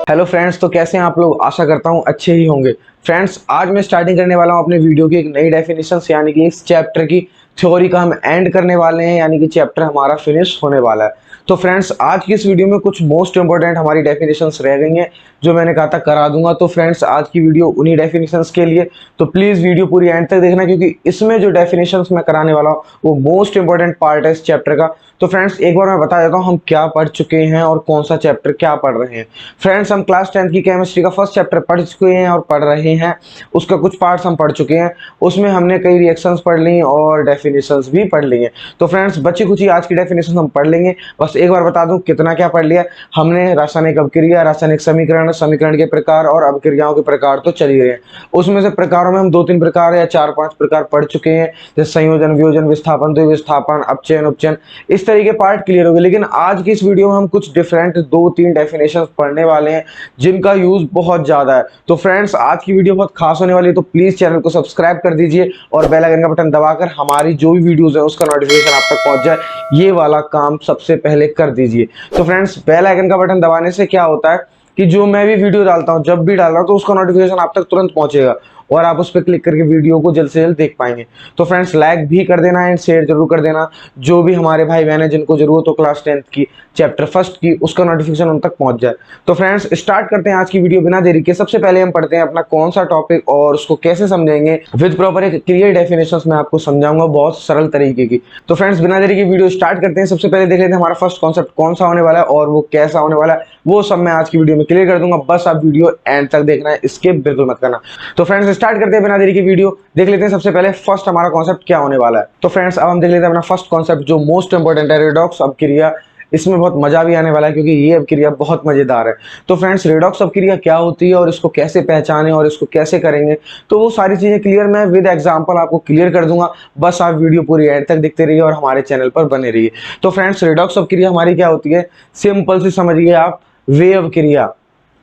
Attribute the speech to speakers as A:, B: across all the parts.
A: Hello friends, तो कैसे हैं आप लोग। आशा करता हूँ अच्छे ही होंगे। फ्रेंड्स, आज मैं स्टार्टिंग करने वाला हूँ अपने वीडियो की एक नई डेफिनेशन यानी कि इस चैप्टर की थ्योरी का हम एंड करने वाले हैं, यानी कि चैप्टर हमारा फिनिश होने वाला है। तो फ्रेंड्स, आज की इस वीडियो में कुछ मोस्ट इंपॉर्टेंट हमारी डेफिनेशंस रह गई हैं जो मैंने कहा था करा दूंगा। तो फ्रेंड्स, आज की वीडियो उन्हीं डेफिनेशंस के लिए, तो प्लीज़ वीडियो पूरी एंड तक देखना, क्योंकि इसमें जो डेफिनेशंस मैं कराने वाला हूँ वो मोस्ट इंपॉर्टेंट पार्ट है इस चैप्टर का। तो फ्रेंड्स, एक बार मैं बता देता हूँ हम क्या पढ़ चुके हैं और कौन सा चैप्टर क्या पढ़ रहे हैं। फ्रेंड्स, हम क्लास 10th की केमिस्ट्री का फर्स्ट चैप्टर पढ़ चुके हैं और पढ़ रहे हैं। उसका कुछ पार्ट्स हम पढ़ चुके हैं, उसमें हमने कई रिएक्शंस पढ़ ली और डेफिनेशंस भी पढ़ ली हैं। तो फ्रेंड्स, बची कुछ ही आज की डेफिनेशन हम पढ़ लेंगे। बस एक बार बता दूं कितना क्या पढ़ लिया हमने। रासायनिक अभिक्रिया, रासायनिक समीकरण, समीकरण के प्रकार और अभिक्रियाओं के प्रकार तो चल ही रहे हैं। उसमें से प्रकारों में हम 2-3 प्रकार या 4-5 प्रकार पढ़ चुके हैं, जैसे संयोजन, वियोजन, विस्थापन, द्विविस्थापन, अपचयन, उपचयन, इस तरीके पार्ट क्लियर हो गए। लेकिन आज की इस वीडियो में हम कुछ डिफरेंट 2-3 डेफिनेशन पढ़ने वाले हैं जिनका यूज बहुत ज्यादा है। तो फ्रेंड्स, आज की वीडियो बहुत खास होने वाली है, तो प्लीज चैनल को सब्सक्राइब कर दीजिए और बेल आइकन का बटन दबाकर हमारी जो भी वीडियोस है उसका नोटिफिकेशन आप तक पहुंच जाए, ये वाला काम सबसे पहले कर दीजिए। तो फ्रेंड्स, बेल आइकन का बटन दबाने से क्या होता है कि जो मैं भी वीडियो डालता हूं, जब भी डाल रहा हूं, तो उसका नोटिफिकेशन आप तक तुरंत पहुंचेगा और आप उस पर क्लिक करके वीडियो को जल्द से जल्द देख पाएंगे। तो फ्रेंड्स, लाइक भी कर देना एंड शेयर जरूर कर देना। जो भी हमारे भाई बहन है जिनको जरूरत हो क्लास 10th की चैप्टर फर्स्ट की, उसका नोटिफिकेशन उन तक पहुंच जाए। तो फ्रेंड्स, स्टार्ट करते हैं आज की वीडियो बिना देरी के। सबसे पहले हम पढ़ते हैं अपना कौन सा टॉपिक और उसको कैसे समझेंगे विद प्रॉपर एक क्लियर डेफिनेशन मैं आपको समझाऊंगा बहुत सरल तरीके की। तो फ्रेंड्स, बिना देरी की वीडियो स्टार्ट करते हैं। सबसे पहले देख लेते हैं हमारा फर्स्ट कॉन्सेप्ट कौन सा होने वाला है और वो कैसा होने वाला है, वो सब मैं आज की वीडियो में क्लियर कर दूंगा। बस आप वीडियो एंड तक देखना है, स्किप बिल्कुल मत करना। तो फ्रेंड्स, स्टार्ट करते हैं बिना देरी की वीडियो। देख लेते हैं सबसे पहले फर्स्ट हमारा कॉन्सेप्ट क्या होने वाला है। तो फ्रेंड्स, अब हम देख लेते हैं अपना फर्स्ट कॉन्सेप्ट जो मोस्ट इंपॉर्टेंट है, रेडॉक्स अभिक्रिया। इसमें बहुत मजा भी आने वाला है क्योंकि ये अभिक्रिया बहुत मजेदार है। तो फ्रेंड्स, रेडॉक्स अभिक्रिया क्या होती है और इसको कैसे पहचानें और इसको कैसे करेंगे, तो वो सारी चीजें क्लियर मैं विद एग्जांपल आपको क्लियर कर दूंगा। बस आप वीडियो पूरी एंड तक देखते रहिए और हमारे चैनल पर बने रहिए। तो फ्रेंड्स, रेडॉक्स अभिक्रिया हमारी क्या होती है, सिंपल से समझिए आप। वे अभिक्रिया,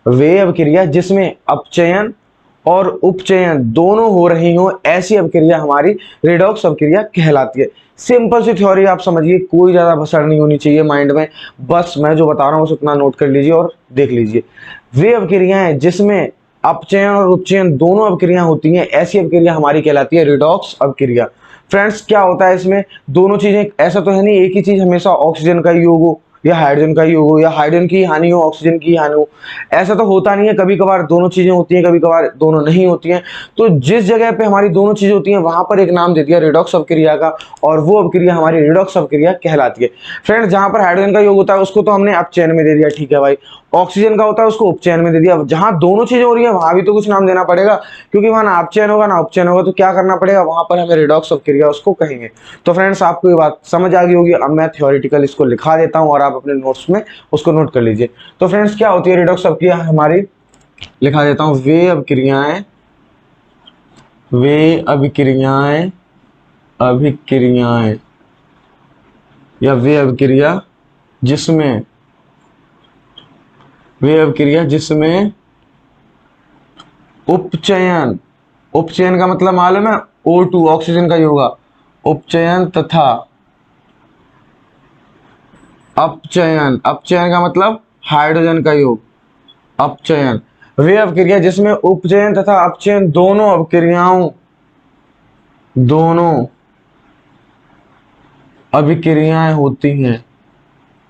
A: वे अभिक्रिया जिसमें अपचयन और उपचयन दोनों हो रही हो, ऐसी अभिक्रिया हमारी रेडॉक्स अभिक्रिया कहलाती है। सिंपल सी थ्योरी आप समझिए, कोई ज्यादा भसड़ नहीं होनी चाहिए माइंड में। बस मैं जो बता रहा हूं उतना नोट कर लीजिए और देख लीजिए। वे अभिक्रियाएं जिसमें अपचयन और उपचयन दोनों अभिक्रियाएं होती हैं, ऐसी अभिक्रिया हमारी कहलाती है रेडॉक्स अभिक्रिया। फ्रेंड्स, क्या होता है इसमें, दोनों चीजें, ऐसा तो है नहीं एक ही चीज हमेशा ऑक्सीजन का योग हो या हाइड्रोजन का योग हो या हाइड्रोजन की हानि हो ऑक्सीजन की हानि हो, ऐसा तो होता नहीं है। कभी कभार दोनों चीजें होती हैं, कभी कभार दोनों नहीं होती हैं। तो जिस जगह पे हमारी दोनों चीजें होती हैं वहां पर एक नाम दे दिया रेडॉक्स अभिक्रिया का, और वो अभिक्रिया हमारी रेडॉक्स अभिक्रिया कहलाती है। फ्रेंड्स, जहां पर हाइड्रोजन का योग होता है उसको तो हमने अपचयन में दे दिया, ठीक है भाई। ऑक्सीजन का होता है उसको उपचयन में दे दिया। जहां दोनों चीजें हो रही है वहां भी तो कुछ नाम देना पड़ेगा, क्योंकि वहां ना अपचयन होगा ना उपचयन होगा, तो क्या करना पड़ेगा, वहां पर हमें रेडॉक्स अभिक्रिया उसको कहेंगे। तो फ्रेंड्स, आपको ये बात समझ आ गई होगी। अब मैं थ्योरेटिकल इसको लिखा देता हूं और आप अपने नोट्स में उसको नोट कर लीजिए। तो फ्रेंड्स, क्या होती है रेडॉक्स अभिक्रिया हमारी, लिखा देता हूं। वे अभिक्रियाएं, वे अभिक्रियाएं, अभिक्रियाएं या वे अभिक्रिया जिसमें, वे अभिक्रिया जिसमें उपचयन, उपचयन का मतलब मालूम है, O2 ऑक्सीजन का ही होगा, उपचयन तथा अपचयन, अपचयन का मतलब हाइड्रोजन का योग, अपचयन। वे अभिक्रिया जिसमें उपचयन तथा अपचयन दोनों अभिक्रियाओं, दोनों अभिक्रियाएं होती हैं,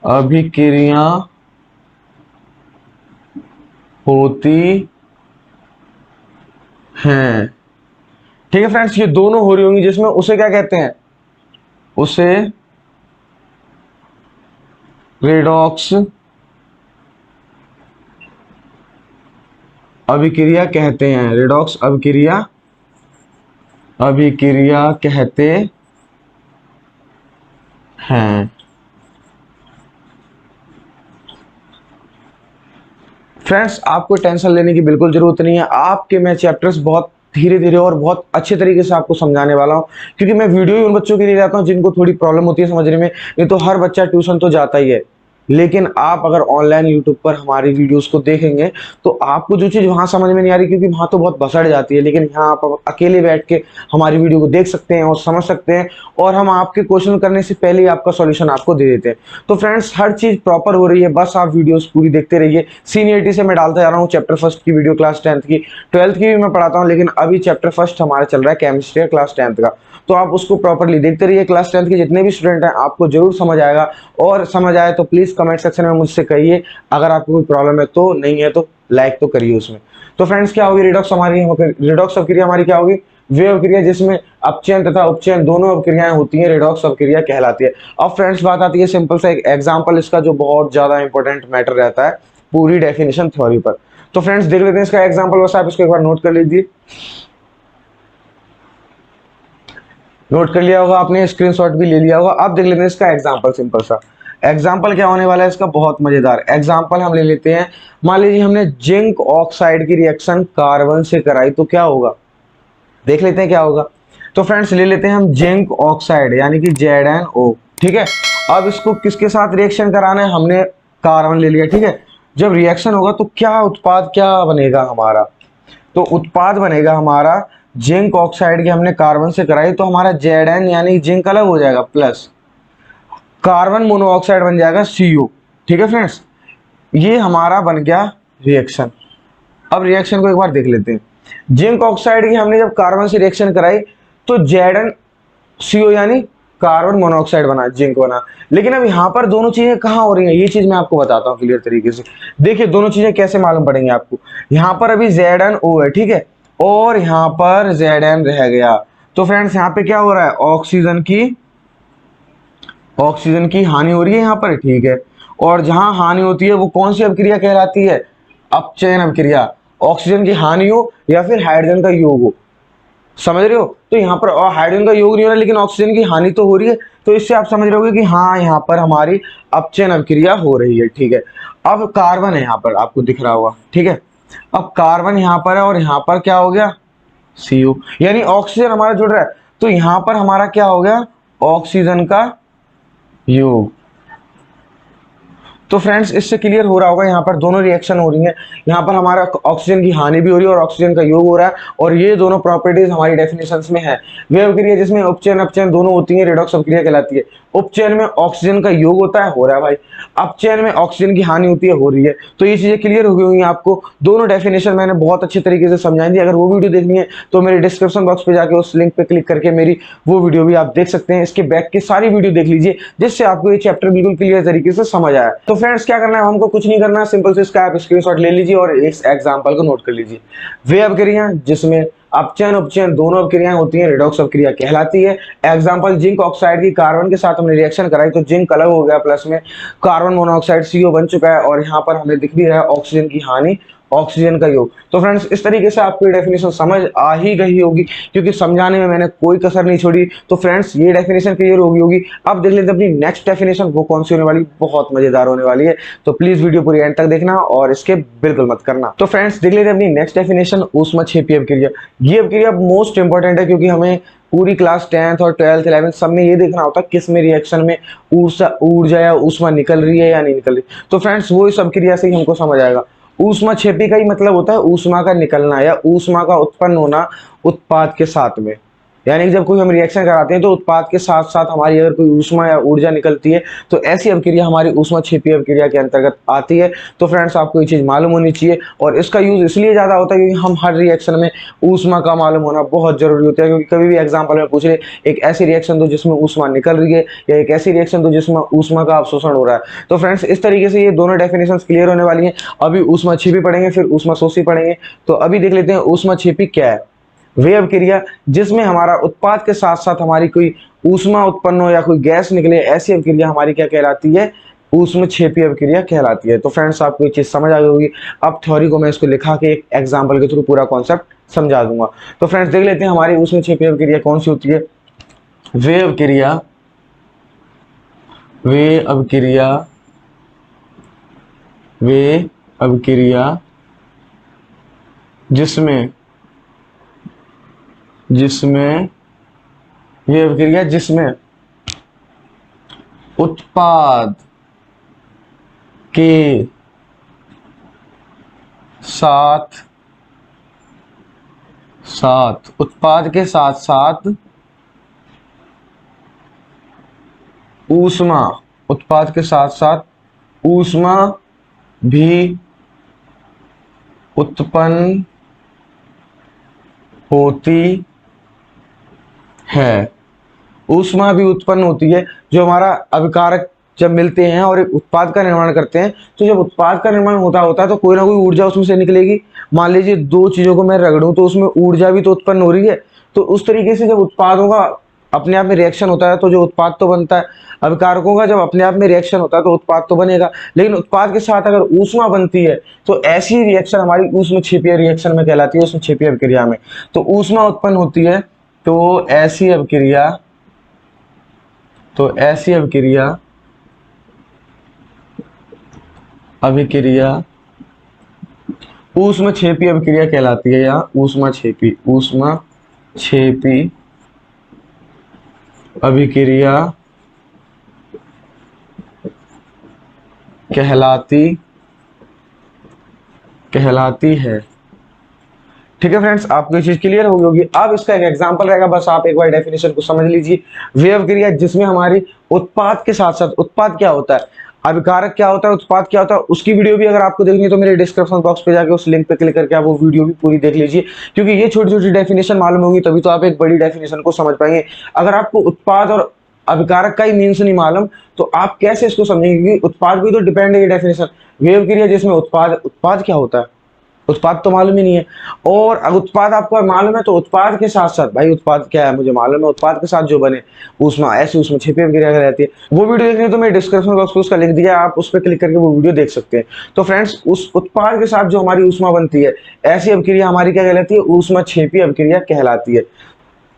A: अभिक्रिया होती हैं। ठीक है फ्रेंड्स, ये दोनों हो रही होंगी जिसमें, उसे क्या कहते हैं, उसे रेडॉक्स अभिक्रिया कहते हैं, रेडॉक्स अभिक्रिया, अभिक्रिया कहते हैं। फ्रेंड्स, आपको टेंशन लेने की बिल्कुल जरूरत नहीं है। आपके मैं चैप्टर्स बहुत धीरे धीरे और बहुत अच्छे तरीके से आपको समझाने वाला हूं, क्योंकि मैं वीडियो ही उन बच्चों के लिए लाता हूं जिनको थोड़ी प्रॉब्लम होती है समझने में। नहीं तो हर बच्चा ट्यूशन तो जाता ही है, लेकिन आप अगर ऑनलाइन यूट्यूब पर हमारी वीडियोस को देखेंगे तो आपको जो चीज़ वहाँ समझ में नहीं आ रही, क्योंकि वहाँ तो बहुत भसड़ जाती है, लेकिन यहाँ आप अकेले बैठ के हमारी वीडियो को देख सकते हैं और समझ सकते हैं, और हम आपके क्वेश्चन करने से पहले ही आपका सॉल्यूशन आपको दे देते हैं। तो फ्रेंड्स, हर चीज़ प्रॉपर हो रही है, बस आप वीडियोस पूरी देखते रहिए। सीनियरिटी से मैं डालता जा रहा हूँ चैप्टर फर्स्ट की वीडियो क्लास 10th की, 12th की भी मैं पढ़ाता हूँ, लेकिन अभी चैप्टर फर्स्ट हमारा चल रहा है केमिस्ट्री क्लास 10th का। तो आप उसको प्रॉपरली देखते रहिए। क्लास 10th के जितने भी स्टूडेंट हैं आपको जरूर समझ आएगा, और समझ आए तो प्लीज कमेंट सेक्शन में मुझसे कहिए। अगर आपको कोई प्रॉब्लम है तो, नहीं है तो लाइक तो करिए उसमें। तो फ्रेंड्स, क्या होगी रिडॉक्स हमारी, रिडॉक्स अवक्रिया हमारी क्या होगी, वे अवक्रिया जिसमें अपचयन तथा उपचयन दोनों अवक्रियाएं होती हैं, रिडॉक्स अवक्रिया कहलाती है। अब फ्रेंड्स, बात आती है सिंपल सा एक एग्जांपल इसका, जो बहुत ज्यादा इंपॉर्टेंट मैटर रहता है पूरी डेफिनेशन थ्योरी पर। तो फ्रेंड्स, देख लेते हैं इसका एग्जांपल, बस आप इसको एक बार नोट कर लीजिए। नोट कर लिया होगा आपने, स्क्रीनशॉट भी ले लिया होगा। अब देख लेते हैं इसका एग्जांपल, सिंपल सा एग्जाम्पल क्या होने वाला है इसका, बहुत मजेदार एग्जाम्पल हम ले लेते हैं। मान लीजिए हमने जिंक ऑक्साइड की रिएक्शन कार्बन से कराई, तो क्या होगा, देख लेते हैं क्या होगा। तो फ्रेंड्स, ले लेते हैं हम जिंक ऑक्साइड यानी कि ZnO, ठीक है। अब इसको किसके साथ रिएक्शन कराना है, हमने कार्बन ले लिया, ठीक है। जब रिएक्शन होगा तो क्या उत्पाद क्या बनेगा हमारा, तो उत्पाद बनेगा हमारा जिंक ऑक्साइड की हमने कार्बन से कराई, तो हमारा Zn यानी जिंक अलग हो जाएगा, प्लस कार्बन मोनोऑक्साइड बन जाएगा CO, ठीक है फ्रेंड्स। ये हमारा बन गया रिएक्शन। अब रिएक्शन को एक बार देख लेते हैं। जिंक ऑक्साइड की हमने जब कार्बन से रिएक्शन कराई तो ZnCO यानी कार्बन मोनोऑक्साइड बना, जिंक बना। लेकिन अब यहाँ पर दोनों चीजें कहाँ हो रही हैं, ये चीज मैं आपको बताता हूँ क्लियर तरीके से। देखिए दोनों चीजें कैसे मालूम पड़ेंगी आपको। यहाँ पर अभी ZnO है, ठीक है, और यहाँ पर Zn रह गया। तो फ्रेंड्स, यहाँ पे क्या हो रहा है, ऑक्सीजन की हानि हो रही है यहाँ पर, ठीक है। और जहां हानि होती है वो कौन सी अभिक्रिया कहलाती है, अपचयन अभिक्रिया। ऑक्सीजन की हानि हो या फिर हाइड्रोजन का योग हो, समझ रहे हो। तो यहाँ पर हाइड्रोजन का योग नहीं हो रहा लेकिन ऑक्सीजन की हानि तो हो रही है, तो इससे आप समझ रहे होगे कि हाँ यहाँ पर हमारी अपचयन अभिक्रिया हो रही है, ठीक है। अब कार्बन है यहाँ पर, आपको दिख रहा होगा, ठीक है। अब कार्बन यहाँ पर है और यहाँ पर क्या हो गया, CO, यानी ऑक्सीजन हमारा जुड़ रहा है, तो यहाँ पर हमारा क्या हो गया, ऑक्सीजन का योग। तो फ्रेंड्स, इससे क्लियर हो रहा होगा, यहाँ पर दोनों रिएक्शन हो रही हैं। यहाँ पर हमारा ऑक्सीजन की हानि भी हो रही है और ऑक्सीजन का योग हो रहा है, और ये दोनों प्रॉपर्टीज हमारी डेफिनेशंस में है। वे अभिक्रिया जिसमें उपचयन अपचयन दोनों होती है, रिडॉक्स अभिक्रिया कहलाती है। उपचयन में ऑक्सीजन का योग होता है, हो रहा है भाई। अपचयन में ऑक्सीजन की हानि होती है, हो रही है। तो ये चीजें क्लियर हो गई होंगी आपको। दोनों डेफिनेशन मैंने बहुत अच्छे तरीके से समझाई दी। अगर वो वीडियो देखनी है तो मेरे डिस्क्रिप्शन बॉक्स पे जाके उस लिंक पे क्लिक करके मेरी वो वीडियो भी आप देख सकते हैं। इसके बैक की सारी वीडियो देख लीजिए, जिससे आपको ये चैप्टर बिल्कुल क्लियर तरीके से समझ आया। तो फ्रेंड्स, क्या करना है, हमको कुछ नहीं करना, सिंपल से इसका आप स्क्रीनशॉट ले लीजिए और इस एग्जांपल को नोट कर लीजिए। वे अभिक्रिया जिसमें अपचयन उपचयन दोनों अभिक्रियाएं होती हैं, रिडॉक्स अभिक्रिया कहलाती है। एग्जांपल, जिंक ऑक्साइड की कार्बन के साथ हमने रिएक्शन कराई तो जिंक अलग हो गया, प्लस में कार्बन मोनोऑक्साइड CO बन चुका है, और यहाँ पर हमें दिख भी रहा है ऑक्सीजन की हानि, ऑक्सीजन का योग। तो फ्रेंड्स, इस तरीके से आपको ये डेफिनेशन समझ आ ही गई होगी, क्योंकि समझाने में मैंने कोई कसर नहीं छोड़ी। तो फ्रेंड्स, ये डेफिनेशन क्लियर होगी। अब देख लेते हैं अपनी नेक्स्ट डेफिनेशन, वो कौन सी होने वाली, बहुत मजेदार होने वाली है। तो प्लीज वीडियो पूरी एंड तक देखना और इसके बिल्कुल मत करना। तो फ्रेंड्स, देख लेते हैं अपनी नेक्स्ट डेफिनेशन, ऊष्माक्षेपी अभिक्रिया। ये अभिक्रिया मोस्ट इंपॉर्टेंट है, क्योंकि हमें पूरी क्लास 10th और 12th 11th सब में ये देखना होता है किस में रिएक्शन में ऊर्जा या ऊष्मा निकल रही है या नहीं निकल रही। तो फ्रेंड्स, वो इस अभिक्रिया से ही हमको समझ आएगा। ऊष्माक्षेपी का ही मतलब होता है ऊष्मा का निकलना या ऊष्मा का उत्पन्न होना उत्पाद के साथ में। यानी कि जब कोई हम रिएक्शन कराते हैं तो उत्पाद के साथ साथ हमारी अगर कोई ऊष्मा या ऊर्जा निकलती है तो ऐसी अभिक्रिया हमारी ऊष्माक्षेपी अभिक्रिया के अंतर्गत आती है। तो फ्रेंड्स, आपको ये चीज मालूम होनी चाहिए, और इसका यूज इसलिए ज्यादा होता है क्योंकि हम हर रिएक्शन में ऊष्मा का मालूम होना बहुत जरूरी होता है। क्योंकि कभी भी एग्जाम्पल में पूछ रहे एक ऐसी रिएक्शन दो जिसमें ऊष्मा निकल रही है, या एक ऐसी रिएक्शन दो जिसमें ऊष्मा का अवशोषण हो रहा है। तो फ्रेंड्स, इस तरीके से ये दोनों डेफिनेशन क्लियर होने वाली है। अभी ऊष्माक्षेपी पढ़ेंगे, फिर ऊष्माशोषी पढ़ेंगे। तो अभी देख लेते हैं ऊष्माक्षेपी क्या है। वे अभिक्रिया जिसमें हमारा उत्पाद के साथ साथ हमारी कोई ऊष्मा उत्पन्न हो या कोई गैस निकले, ऐसी अभिक्रिया हमारी क्या कहलाती है, ऊष्माक्षेपी अभिक्रिया कहलाती है। तो फ्रेंड्स, आपको ये चीज समझ आ गई होगी। अब थ्योरी को मैं इसको लिखा के एक एग्जांपल के थ्रू पूरा कॉन्सेप्ट समझा दूंगा। तो फ्रेंड्स, देख लेते हैं हमारी ऊष्माक्षेपी अभिक्रिया कौन सी होती है। वे अभिक्रिया वे अभिक्रिया वे अभिक्रिया जिसमें जिसमें उत्पाद के साथ साथ उत्पाद के साथ साथ ऊष्मा, उत्पाद के साथ साथ ऊष्मा भी उत्पन्न होती है। ऊष्मा भी उत्पन्न होती है। जो हमारा अभिकारक जब मिलते हैं और एक उत्पाद का निर्माण करते हैं, तो जब उत्पाद का निर्माण होता है तो कोई ना कोई ऊर्जा उसमें से निकलेगी। मान लीजिए दो चीजों को मैं रगड़ूं तो उसमें ऊर्जा भी तो उत्पन्न हो रही है। तो उस तरीके से जब उत्पादों का अपने आप में रिएक्शन होता है तो जो उत्पाद तो बनता है। अभिकारकों का जब अपने आप में रिएक्शन होता है तो उत्पाद तो बनेगा, लेकिन उत्पाद के साथ अगर ऊष्मा बनती है तो ऐसी रिएक्शन हमारी ऊष्मक्षेपीय रिएक्शन में कहलाती है, ऊष्मक्षेपीय अभिक्रिया में। तो ऊष्मा उत्पन्न होती है, तो ऐसी अभिक्रिया अभिक्रिया ऊष्मक्षेपी अभिक्रिया कहलाती है, या ऊष्मक्षेपी अभिक्रिया कहलाती है। ठीक है फ्रेंड्स, आपको ये चीज क्लियर हो गई होगी। अब इसका एक एग्जांपल रहेगा, बस आप एक बार डेफिनेशन को समझ लीजिए। वे अभिक्रिया जिसमें हमारी उत्पाद के साथ साथ, उत्पाद क्या होता है, अभिकारक क्या होता है, उत्पाद क्या होता है, उसकी वीडियो भी अगर आपको देखनी है तो मेरे डिस्क्रिप्शन बॉक्स पे जाके उस लिंक पे क्लिक करके आप वो वीडियो भी पूरी देख लीजिए, क्योंकि ये छोटी छोटी डेफिनेशन मालूम होगी तभी तो आप एक बड़ी डेफिनेशन को समझ पाएंगे। अगर आपको उत्पाद और अभिकारक का ही मीन्स नहीं मालूम तो आप कैसे इसको समझेंगे, क्योंकि उत्पाद भी तो डिपेंड है ये डेफिनेशन। वे अभिक्रिया जिसमें उत्पाद क्या होता है, उत्पाद तो मालूम ही नहीं है। और अगर उत्पाद आपको मालूम है तो उत्पाद के साथ साथ, भाई उत्पाद क्या है मुझे मालूम है, उत्पाद के साथ जो बने ऊष्मा, ऐसी ऊष्मा छिपी अभिक्रिया रहती है। वो वीडियो देखनी है तो मैं डिस्क्रिप्शन बॉक्स में उसका लिंक दिया, आप उस पर क्लिक करके वो वीडियो देख सकते हैं। तो फ्रेंड्स, उस उत्पाद के साथ जो हमारी ऊष्मा बनती है, ऐसी अभिक्रिया हमारी क्या कहलाती है, ऊष्मक्षेपी अभिक्रिया कहलाती है।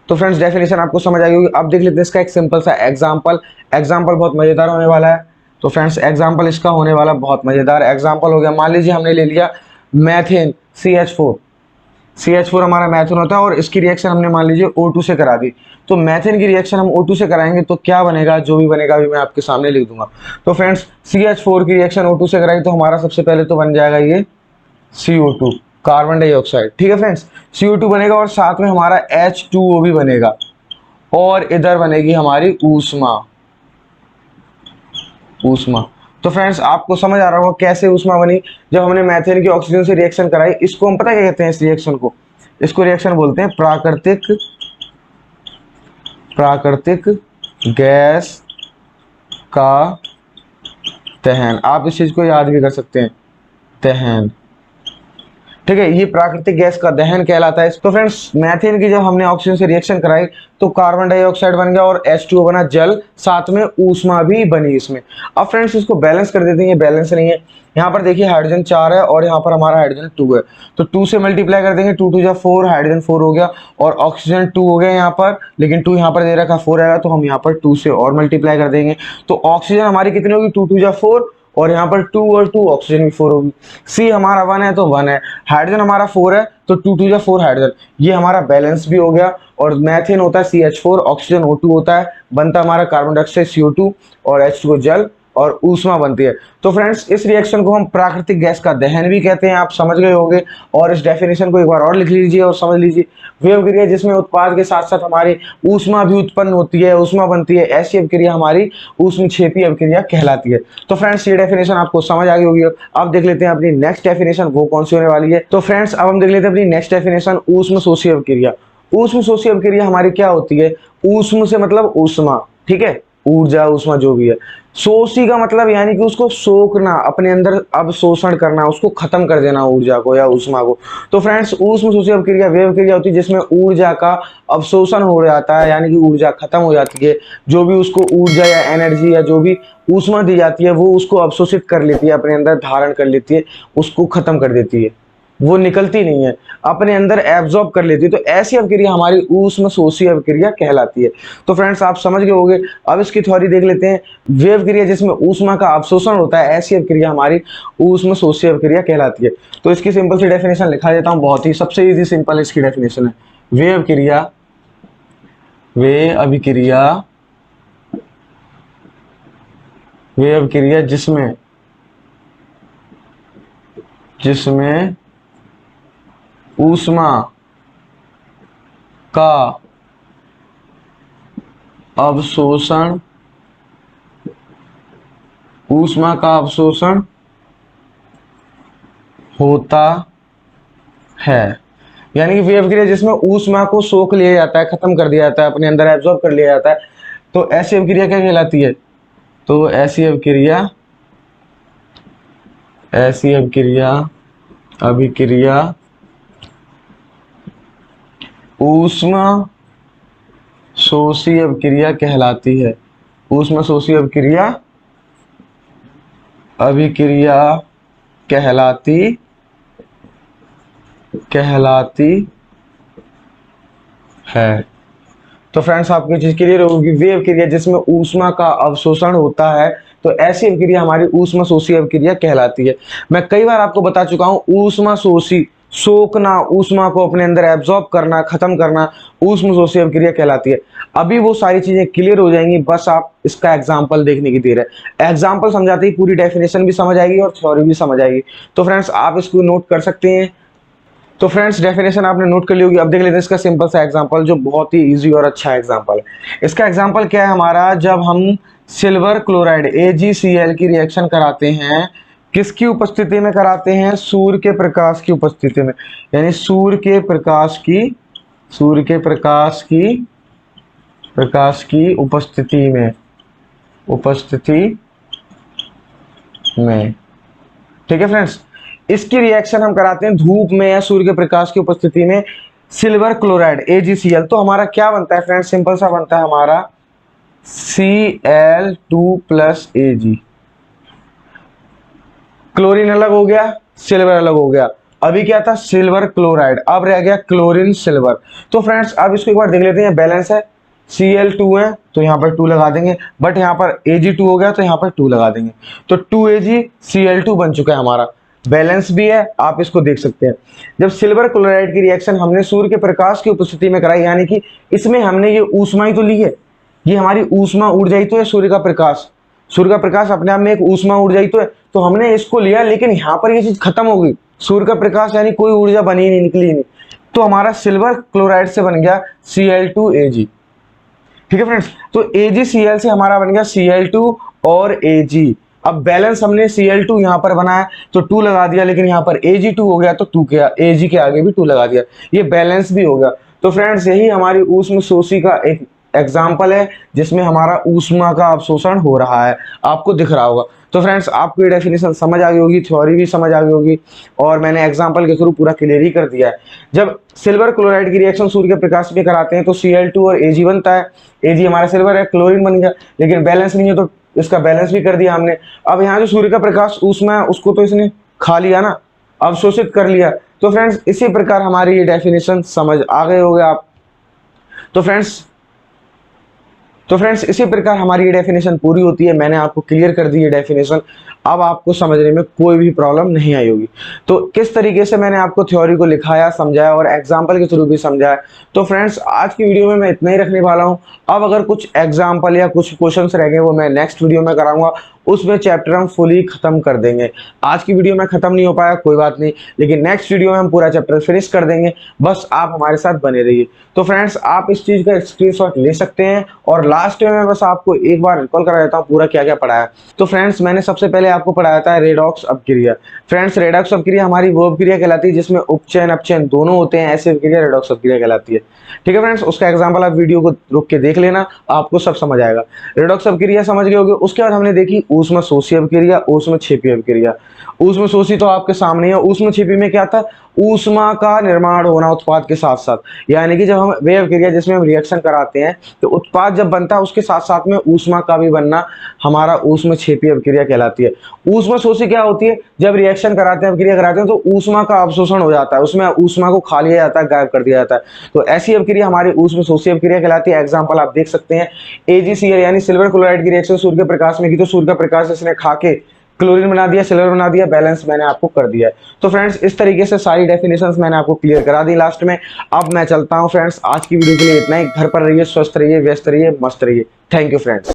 A: तो फ्रेंड्स, डेफिनेशन आपको समझ आई होगी। अब देख लेते हैं इसका एक सिंपल सा एग्जाम्पल बहुत मजेदार होने वाला है। तो फ्रेंड्स, एग्जाम्पल इसका होने वाला बहुत मजेदार एग्जाम्पल हो गया। मान लीजिए हमने ले लिया मैथेन CH4 हमारा मैथेन होता है और इसकी रिएक्शन हमने मान लीजिए O2 से करा दी। तो मैथेन की रिएक्शन हम O2 से कराएंगे तो क्या बनेगा, जो भी बनेगा अभी मैं आपके सामने लिख दूंगा। तो फ्रेंड्स, CH4 की रिएक्शन O2 से कराई तो हमारा सबसे पहले तो बन जाएगा ये CO2, कार्बन डाइऑक्साइड। ठीक है फ्रेंड्स, CO2 बनेगा और साथ में हमारा H2O भी बनेगा और इधर बनेगी हमारी ऊष्मा। तो फ्रेंड्स, आपको समझ आ रहा होगा कैसे ऊष्मा बनी। जब हमने मैथेन की ऑक्सीजन से रिएक्शन कराई, इसको हम पता क्या कहते हैं, इस रिएक्शन को, इसको रिएक्शन बोलते हैं प्राकृतिक गैस का दहन। आप इस चीज को याद भी कर सकते हैं, दहन। ठीक है, ये प्राकृतिक गैस का दहन कहलाता है। तो फ्रेंड्स, मैथेन की जब हमने ऑक्सीजन से रिएक्शन कराई तो कार्बन डाइऑक्साइड बन गया और H2O बना जल, साथ में ऊष्मा भी बनी इसमें। अब फ्रेंड्स, इसको बैलेंस कर देते हैं, ये बैलेंस नहीं है। यहाँ पर देखिए हाइड्रोजन 4 है और यहाँ पर हमारा हाइड्रोजन 2 है, तो 2 से मल्टीप्लाई कर देंगे, 2 2 जा 4, हाइड्रोजन 4 हो गया और ऑक्सीजन 2 हो गया यहाँ पर, लेकिन 2 यहाँ पर दे रखा 4 आएगा तो हम यहाँ पर 2 से और मल्टीप्लाई कर देंगे। तो ऑक्सीजन हमारी कितनी होगी, 2 2 जा 4 और यहाँ पर 2 और 2 ऑक्सीजन भी 4 होगी। सी हमारा 1 है तो 1 है, हाइड्रोजन हमारा 4 है तो 2 2 जा 4 हाइड्रोजन, ये हमारा बैलेंस भी हो गया। और मैथेन होता है CH4, ऑक्सीजन O2 होता है, बनता हमारा कार्बन डाइऑक्साइड CO2 और H2O जल और ऊष्मा बनती है। तो फ्रेंड्स, इस रिएक्शन को हम प्राकृतिक गैस का दहन भी कहते हैं, आप समझ गए होंगे। और इस डेफिनेशन को एक बार और लिख लीजिए और समझ लीजिए। वे अभिक्रिया जिसमें उत्पाद के साथ साथ हमारी ऊष्मा भी उत्पन्न होती है, ऊष्मा बनती है, ऐसी अभिक्रिया हमारी ऊष्मक्षेपी अभिक्रिया कहलाती है। तो फ्रेंड्स, ये डेफिनेशन आपको समझ आ गई होगी। अब देख लेते हैं अपनी नेक्स्ट डेफिनेशन, वो कौन सी होने वाली है। तो फ्रेंड्स, अब हम देख लेते हैं अपनी नेक्स्ट डेफिनेशन, ऊष्मशोषी अभिक्रिया। ऊष्मशोषी अभिक्रिया हमारी क्या होती है, ऊष्म से मतलब ऊष्मा, ठीक है, ऊर्जा ऊष्मा जो भी है। शोषी का मतलब यानी कि उसको सोखना, अपने अंदर अवशोषण करना, उसको खत्म कर देना ऊर्जा को या ऊष्मा को। तो फ्रेंड्स, ऊष्म शोषी अभिक्रिया वे अभिक्रिया होती है जिसमें ऊर्जा का अवशोषण हो जाता है, यानी कि ऊर्जा खत्म हो जाती है। जो भी उसको ऊर्जा या एनर्जी या जो भी ऊष्मा दी जाती है वो उसको अवशोषित कर लेती है, अपने अंदर धारण कर लेती है, उसको खत्म कर देती है, वो निकलती नहीं है, अपने अंदर एब्जॉर्ब कर लेती है। तो ऐसी अभिक्रिया हमारी ऊष्मशोषी अभिक्रिया कहलाती है। तो फ्रेंड्स, आप समझ गए होंगे। अब इसकी थ्योरी देख लेते हैं। वे अभिक्रिया जिसमें ऊष्मा का अवशोषण होता है, ऐसी अभिक्रिया हमारी ऊष्मशोषी अभिक्रिया कहलाती है। तो इसकी सिंपल सी डेफिनेशन लिखा देता हूं, बहुत ही सबसे इजी सिंपल इसकी डेफिनेशन है। वे अभिक्रिया जिसमें जिसमें ऊष्मा का अवशोषण होता है। यानी कि वे अभिक्रिया जिसमें ऊष्मा को सोख लिया जाता है, खत्म कर दिया जाता है, अपने अंदर एब्जॉर्ब कर लिया जाता है, तो ऐसी अभिक्रिया क्या कहलाती है? तो ऐसी अभिक्रिया ऊष्मा शोषी अभिक्रिया कहलाती है। ऊष्मा शोषी अभिक्रिया कहलाती है। तो फ्रेंड्स आपको चीज क्लियर होगी, वे अभिक्रिया जिसमें ऊष्मा का अवशोषण होता है, तो ऐसी अभिक्रिया हमारी ऊष्मा शोषी अभिक्रिया कहलाती है। मैं कई बार आपको बता चुका हूं, ऊष्मा शोषी, सोखना, ऊष्मा को अपने अंदर एब्जॉर्ब करना, खत्म करना, ऊष्मा शोषी अभिक्रिया कहलाती है। अभी वो सारी चीजें क्लियर हो जाएंगी, बस आप इसका एग्जाम्पल देखने की देर है। एग्जाम्पल समझाते ही पूरी डेफिनेशन भी समझ आएगी और थ्योरी भी समझ आएगी। तो फ्रेंड्स आप इसको नोट कर सकते हैं। तो फ्रेंड्स डेफिनेशन आपने नोट कर ली होगी। अब देख लेते हैं इसका सिंपल सा एग्जांपल, जो बहुत ही इजी और अच्छा एग्जांपल है। इसका एग्जांपल क्या है हमारा, जब हम सिल्वर क्लोराइड AgCl की रिएक्शन कराते हैं, किसकी उपस्थिति में कराते हैं? सूर्य के प्रकाश की उपस्थिति में। यानी सूर्य के प्रकाश की उपस्थिति में। ठीक है फ्रेंड्स, इसकी रिएक्शन हम कराते हैं धूप में या सूर्य के प्रकाश की उपस्थिति में, सिल्वर क्लोराइड AgCl। तो हमारा क्या बनता है फ्रेंड्स? सिंपल सा बनता है हमारा Cl2 प्लस Ag। क्लोरीन अलग हो गया, सिल्वर अलग हो गया। अभी क्या था? सिल्वर क्लोराइड, अब रह गया क्लोरीन सिल्वर। तो फ्रेंड्स अब इसको एक बार देख लेते हैं। बैलेंस है, Cl2 है तो यहाँ पर 2 लगा देंगे, बट यहाँ पर Ag2 हो गया तो यहाँ पर 2 लगा देंगे। तो 2AgCl2 बन चुका है हमारा, बैलेंस भी है, आप इसको देख सकते हैं। जब सिल्वर क्लोराइड की रिएक्शन हमने सूर्य के प्रकाश की उपस्थिति में कराई, यानी कि इसमें हमने ये ऊष्मा ही तो ली है, ये हमारी ऊष्मा ऊर्जा ही तो है। सूर्य का प्रकाश अपने आप में एक ऊष्मा ऊर्जा ही तो है, तो हमने इसको लिया, लेकिन यहाँ पर ये चीज खत्म हो गई। सूर्य का प्रकाश यानी कोई ऊर्जा बनी नहीं, निकली नहीं, तो हमारा सिल्वर क्लोराइड से बन गया Cl2Ag। ठीक है फ्रेंड्स, तो AgCl से हमारा बन गया Cl2 और Ag। अब बैलेंस हमने Cl2 यहाँ पर बनाया तो 2 लगा दिया, लेकिन यहाँ पर Ag2 हो गया तो 2 के Ag के आगे भी 2 लगा दिया, ये बैलेंस भी हो गया। तो फ्रेंड्स यही हमारी ऊष्मा शोषी का एक एग्जाम्पल है, जिसमें हमारा ऊष्मा का अवशोषण हो रहा है, आपको दिख रहा होगा। तो फ्रेंड्स आपको ये डेफिनेशन समझ आ गई होगी, थ्योरी भी समझ आ गई होगी, और मैंने एग्जांपल के थ्रू पूरा क्लियर ही कर दिया है। जब सिल्वर क्लोराइड की रिएक्शन सूर्य के प्रकाश में कराते हैं तो Cl2 और Ag बनता है। Ag हमारा सिल्वर है, क्लोरीन बन गया, लेकिन बैलेंस नहीं है तो इसका बैलेंस भी कर दिया हमने। अब यहाँ जो सूर्य का प्रकाश ऊष्मा है उसको तो इसने खा लिया ना, अवशोषित कर लिया। तो फ्रेंड्स इसी प्रकार हमारी ये डेफिनेशन समझ आ गए होंगे आप। तो फ्रेंड्स इसी प्रकार हमारी ये डेफिनेशन पूरी होती है। मैंने आपको क्लियर कर दी ये डेफिनेशन, अब आपको समझने में कोई भी प्रॉब्लम नहीं आई होगी। तो किस तरीके से मैंने आपको थ्योरी को लिखाया, समझाया और एग्जाम्पल के थ्रू भी समझाया। तो फ्रेंड्स आज की वीडियो में मैं इतना ही रखने वाला हूँ। अब अगर कुछ एग्जाम्पल या कुछ क्वेश्चंस रह गए वो मैं नेक्स्ट वीडियो में कराऊंगा, उसमें चैप्टर हम फुली खत्म कर देंगे। आज की वीडियो में खत्म नहीं हो पाया, कोई बात नहीं, लेकिन नेक्स्ट वीडियो में हम पूरा चैप्टर फिनिश कर देंगे। बस आप हमारे साथ बने रहिए। तो फ्रेंड्स आप इस चीज का स्क्रीनशॉट ले सकते हैं, और लास्ट में मैं बस आपको एक बार रिकॉल करा देता हूँ पूरा क्या क्या पढ़ाया। तो फ्रेंड्स मैंने सबसे पहले आपको पढ़ाया था रेडॉक्स अपक्रिया। फ्रेंड्स रेडॉक्स अपक्रिया हमारी वो अपक्रिया कहलाती है जिसमें उपचयन अपचयन दोनों होते हैं, ऐसी अपक्रिया रेडॉक्स अपक्रिया कहलाती है। ठीक है फ्रेंड्स, उसका एग्जाम्पल आप वीडियो को रुक के देख लेना, आपको सब समझ आएगा। रेडॉक्स अपक्रिया समझ गए होगे। उसके बाद हमने देखी ऊष्मा शोषी अपक्रिया, ऊष्मा क्षेपी अपक्रिया। ऊष्मा शोषी तो आपके सामने है, ऊष्मा क्षेपी में क्या था? ऊष्मा का निर्माण होना उत्पाद के साथ साथ, यानी कि जब हम वे अपक्रिया जिसमें हम रिएक्शन कराते हैं तो उत्पाद जब बनता है उसके साथ साथ में ऊष्मा का भी बनना हमारा ऊष्मा क्षेपी अपक्रिया कहलाती है। ऊष्मा शोषी क्या होती है? जब रिएक्शन कराते हैं, अपक्रिया कराते हैं, तो ऊष्मा का अवशोषण हो जाता है, उसमें ऊष्मा को खा लिया जाता है, गायब कर दिया जाता है। तो ऐसी अपक्रिया हमारी ऊष्मा शोषी अपक्रिया कहलाती है। एग्जाम्पल आप देख सकते हैं, AgCl यानी सिल्वर क्लोराइड की रिएक्शन सूर्य के प्रकाश में की, तो सूर्य का प्रकाश इसने खा के क्लोरीन बना दिया, सिल्वर बना दिया, बैलेंस मैंने आपको कर दिया है। तो फ्रेंड्स इस तरीके से सारी डेफिनेशंस मैंने आपको क्लियर करा दी लास्ट में। अब मैं चलता हूं फ्रेंड्स, आज की वीडियो के लिए इतना ही। घर पर रहिए, स्वस्थ रहिए, व्यस्त रहिए, मस्त रहिए। Thank you friends.